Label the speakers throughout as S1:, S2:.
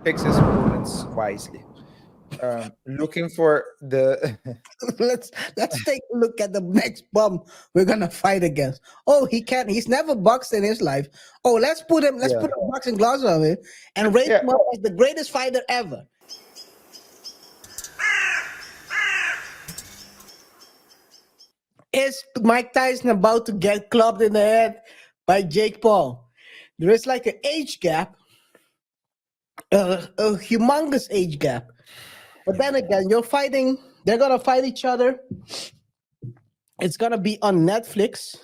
S1: picks his opponents wisely. Looking for the
S2: Let's take a look at the next bum we're gonna fight against. Oh, he can't. He's never boxed in his life. Oh, let's put him. Let's
S1: yeah,
S2: put a boxing gloves on him and rate
S1: yeah.
S2: him up as the greatest fighter ever. Is Mike Tyson about to get clubbed in the head by Jake Paul? There is like an age gap, a humongous age gap. But then again, you're fighting. They're gonna fight each other. It's gonna be on Netflix.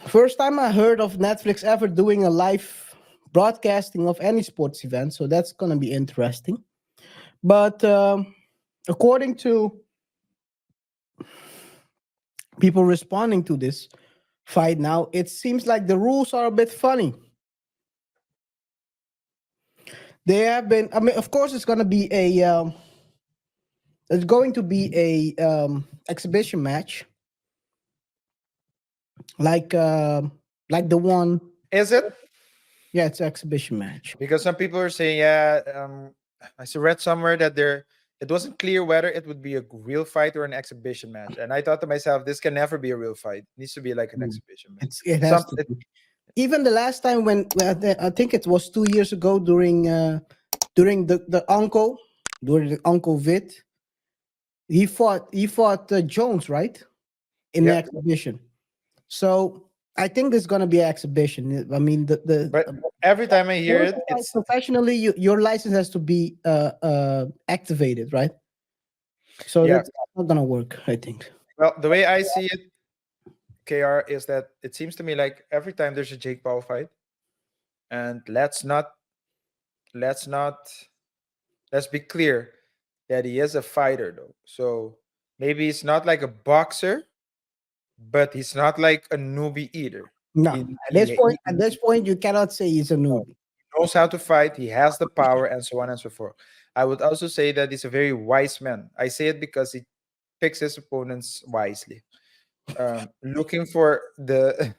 S2: First time I heard of Netflix ever doing a live broadcasting of any sports event, so that's gonna be interesting. But according to people responding to this fight now, it seems like the rules are a bit funny. They have been. I mean, of course, it's gonna be a. It's going to be a exhibition match, like uh, like the one.
S1: Is it?
S2: Yeah, it's an exhibition match.
S1: Because some people are saying, yeah, read somewhere that it wasn't clear whether it would be a real fight or an exhibition match. And I thought to myself, this can never be a real fight. It needs to be like an
S2: Mm.
S1: exhibition match.
S2: It has
S1: Some
S2: to be. Even the last time I think it was 2 years ago during the uncle during the uncle Vit, he fought Jones, right, in the
S1: yeah.
S2: exhibition. So I think there's gonna be an exhibition. I mean,
S1: But every time I
S2: in
S1: hear
S2: order
S1: it,
S2: to fight
S1: it's
S2: professionally, your license has to be activated, right? So
S1: yeah.
S2: that's not gonna work, I think.
S1: Well, the way I see it, KR, is that it seems to me like every time there's a Jake Paul fight, and let's not let's be clear that he is a fighter though. So maybe he's not like a boxer, but he's not like a newbie either.
S2: No,
S1: He,
S2: at
S1: he,
S2: this point,
S1: he
S2: you cannot say he's a newbie.
S1: knows how to fight, he has the power, and so on and so forth. I would also say that he's a very wise man. I say it because he picks his opponents wisely. Looking for the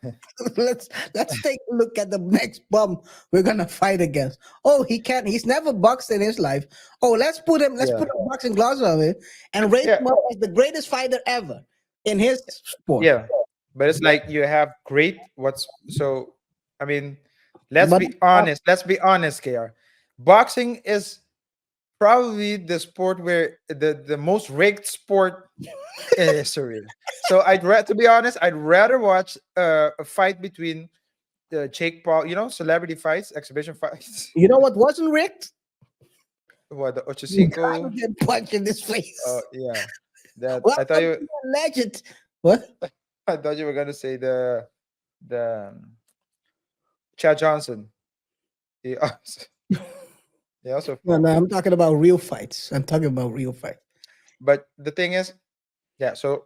S2: Let's take a look at the next bum we're gonna fight against. Oh, he can't. He's never boxed in his life. Oh, let's put him. Let's
S1: yeah,
S2: put a boxing gloves on him and rate
S1: yeah,
S2: him up as the greatest fighter ever in his sport.
S1: yeah. But it's like you have great what's so. I mean, let's
S2: But
S1: be honest. Let's be honest, KR. Boxing is probably the sport where the most rigged sport in history. So to be honest, I'd rather watch a fight between the Jake Paul, celebrity fights, exhibition fights.
S2: you know what wasn't rigged?
S1: What the
S2: Trying to
S1: Ochocinco?
S2: get punched in his face.
S1: Yeah. That
S2: Welcome to the legend. What?
S1: I thought you were gonna say the Chad Johnson. He also, he also
S2: No,
S1: fought.
S2: no, I'm talking about real fights. I'm talking about real fights.
S1: But the thing is, yeah. So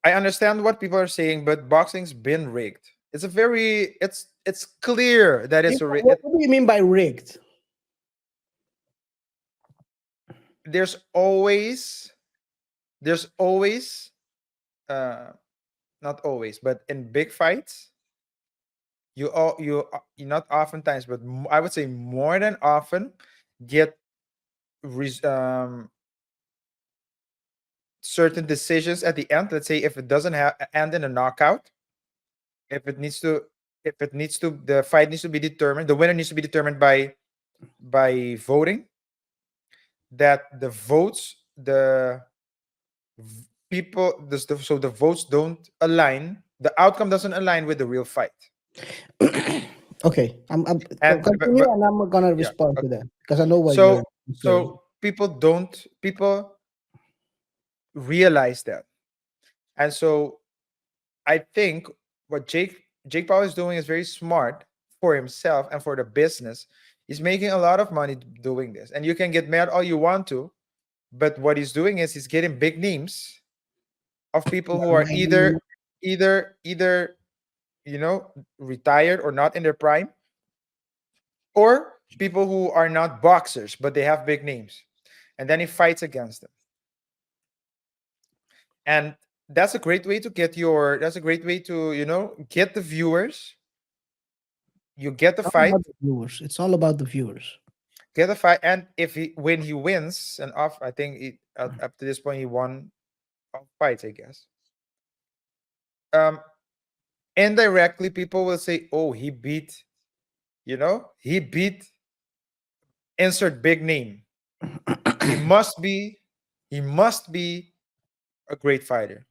S1: I understand what people are saying, but boxing's been rigged. It's clear that it's a
S2: What do you mean by rigged?
S1: there's always there's always uh not always, but in big fights, you not oftentimes, but I would say more than often get res- um certain decisions at the end. Let's say if it doesn't end in a knockout, if it needs to the fight needs to be determined, the winner needs to be determined by voting, that the votes the people so the votes don't align, the outcome doesn't align with the real fight.
S2: Okay, I'm
S1: And
S2: continue, and I'm gonna
S1: yeah,
S2: respond to
S1: okay.
S2: that because I know what you're
S1: so
S2: saying.
S1: people realize that. And so I think what Jake Paul is doing is very smart for himself and for the business. He's making a lot of money doing this, and you can get mad all you want to, but what he's doing is he's getting big names of people who are either retired or not in their prime, or people who are not boxers but they have big names, and then he fights against them. And that's a great way to get the viewers, You get the
S2: All about
S1: fight,
S2: the viewers. It's all about the viewers.
S1: and if he when he wins and off, I think up to this point he won all fights, I guess. Um, Indirectly, people will say, "Oh, he beat insert big name. He must be, he must be a great fighter."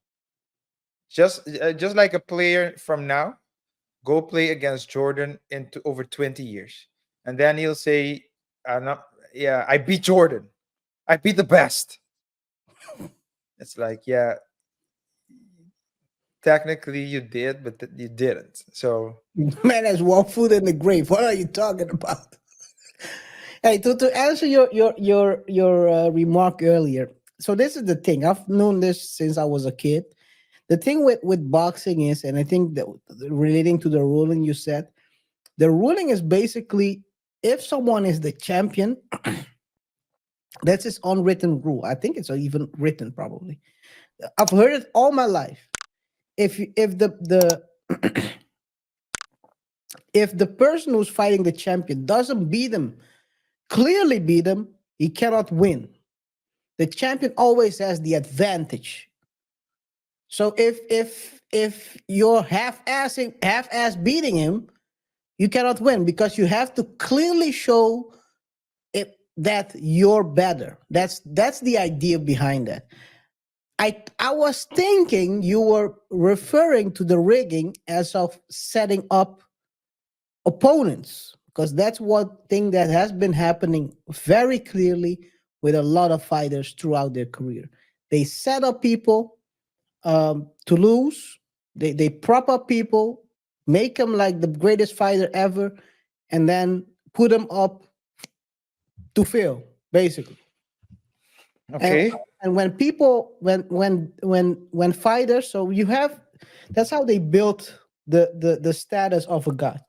S1: Just like a player from now, go play against Jordan into over 20 years, and then he'll say, not, "Yeah, I beat Jordan. I beat the best." It's like, yeah, technically you did, but you didn't. So
S2: Man has one foot in the grave. What are you talking about? Hey, to answer your remark earlier. So this is the thing. I've known this since I was a kid. The thing with boxing is, and I think that relating to the ruling you said, the ruling is basically if someone is the champion, that's his unwritten rule. I think it's even written probably. I've heard it all my life. If the if the person who's fighting the champion doesn't beat him, clearly beat him, he cannot win. The champion always has the advantage. So if you're half ass beating him, you cannot win because you have to clearly show it that you're better. That's the idea behind that. I was thinking you were referring to the rigging as of setting up opponents because that's one thing that has been happening very clearly with a lot of fighters throughout their career. They set up people to lose. They prop up people, make them like the greatest fighter ever, and then put them up to fail, basically. And
S1: okay,
S2: and when people when fighters, so you have that's how they built the status of a god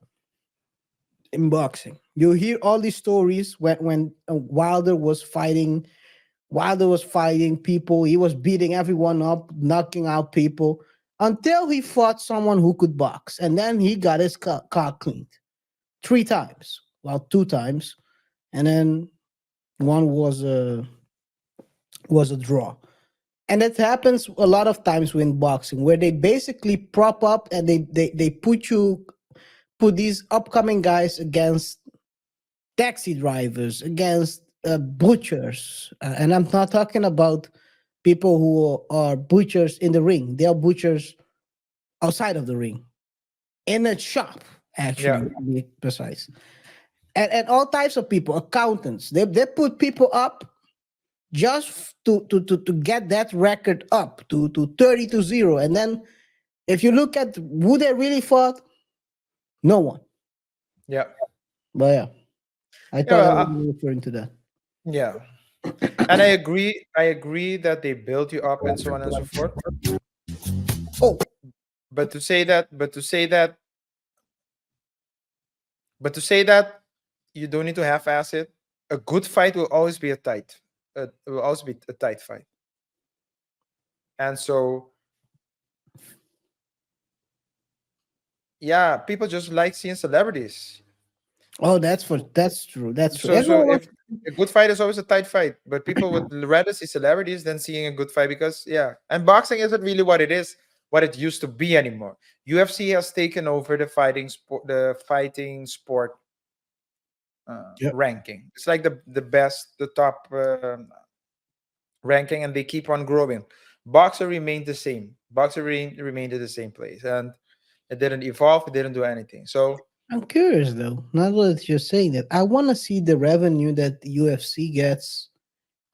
S2: in boxing. You hear all these stories when Wilder was fighting people. He was beating everyone up, knocking out people until he fought someone who could box. And then he got his cock cleaned 3 times. Well, 2 times. And then one was a draw. And it happens a lot of times in boxing where they basically prop up and they put these upcoming guys against taxi drivers, against butchers. And I'm not talking about people who are butchers in the ring. They are butchers outside of the ring, in a shop,
S1: yeah,
S2: actually, to be precise. And all types of people, accountants. They put people up just to get that record up to 30-0. And then if you look at who they really fought, no one.
S1: yeah,
S2: But yeah, I
S1: yeah,
S2: thought I
S1: well,
S2: was referring to that.
S1: yeah. And I agree. I agree that they build you up and so on and so forth.
S2: Oh,
S1: But to say that you don't need to half-ass it. A good fight will always be a tight. Will always be a tight fight. And so, yeah, people just like seeing celebrities.
S2: oh, that's true. That's true.
S1: So
S2: Everyone
S1: if
S2: wants.
S1: a good fight is always a tight fight, but people would rather see celebrities than seeing a good fight because yeah, and boxing isn't really what it is, what it used to be anymore. UFC has taken over the fighting sport
S2: Yep.
S1: ranking. It's like the best, the top ranking, and they keep on growing. Boxer remained the same. Remained at the same place, and it didn't evolve. It didn't do anything. So
S2: I'm curious though. Not what you're saying that I want to see the revenue that the UFC gets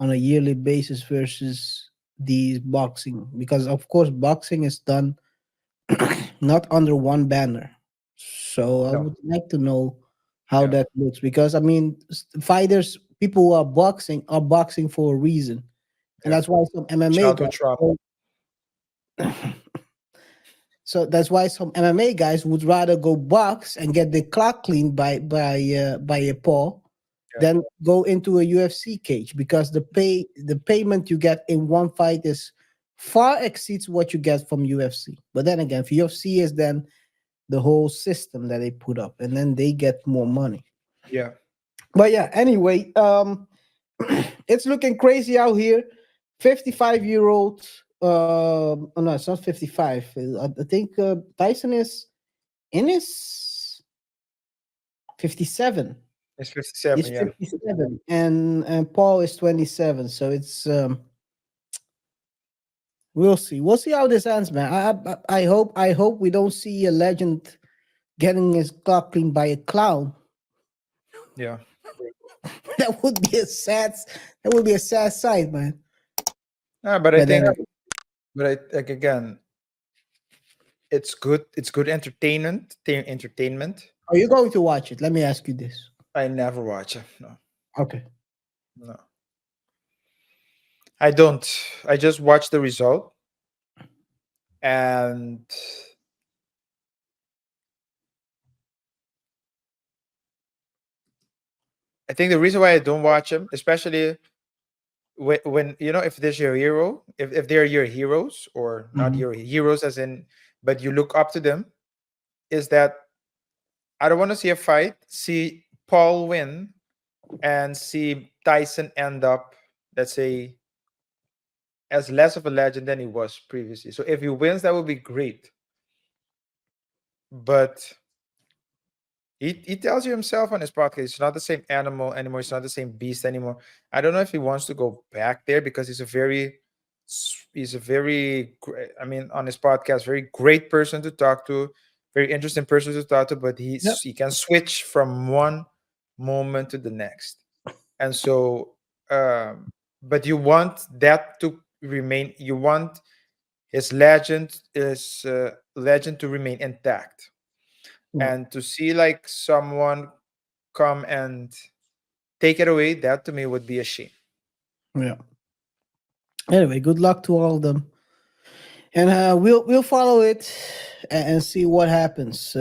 S2: on a yearly basis versus the boxing because of course boxing is done not under one banner. So I
S1: no,
S2: would like to know how
S1: yeah,
S2: that looks because I mean fighters, people who are boxing for a reason, and
S1: yeah.
S2: that's why some MMA
S1: Childhood
S2: guys.
S1: trauma.
S2: So that's why some MMA guys would rather go box and get the clock cleaned by a paw
S1: Yeah,
S2: than go into a UFC cage because the payment you get in one fight is far exceeds what you get from UFC. But then again, if UFC is then the whole system that they put up, and then they get more money.
S1: Yeah.
S2: But yeah, anyway, it's looking crazy out here. 55-year-old. Oh no, it's not 55. I think Tyson is in his 57.
S1: It's
S2: He's
S1: 57. Yeah.
S2: 57, and Paul is 27. So it's we'll see. We'll see how this ends, man. I hope we don't see a legend getting his clock cleaned by a clown.
S1: Yeah.
S2: That would be a sad. That would be a sad sight, man.
S1: But I
S2: But then,
S1: think, but I like again, it's good. It's good entertainment. Entertainment.
S2: are you going to watch it? Let me ask you this.
S1: I never watch it. No,
S2: Okay.
S1: no, I don't. I just watch the result, and I think the reason why I don't watch them, especially when if there's your hero, if they're your heroes or not
S2: Mhm.
S1: your heroes, as in, but you look up to them, is that I don't want to see a fight, see Paul win, and see Tyson end up, let's say, as less of a legend than he was previously. So if he wins, that would be great. But he tells you himself on his podcast, it's not the same animal anymore. It's not the same beast anymore. I don't know if he wants to go back there because he's a very I mean, on his podcast, very great person to talk to, very interesting person to talk to. But
S2: Yep.
S1: he can switch from one moment to the next, and so but you want that to remain. You want his legend to remain intact,
S2: Yeah.
S1: and to see like someone come and take it away, that to me would be a shame.
S2: Yeah. Anyway, good luck to all of them, and we'll follow it and see what happens.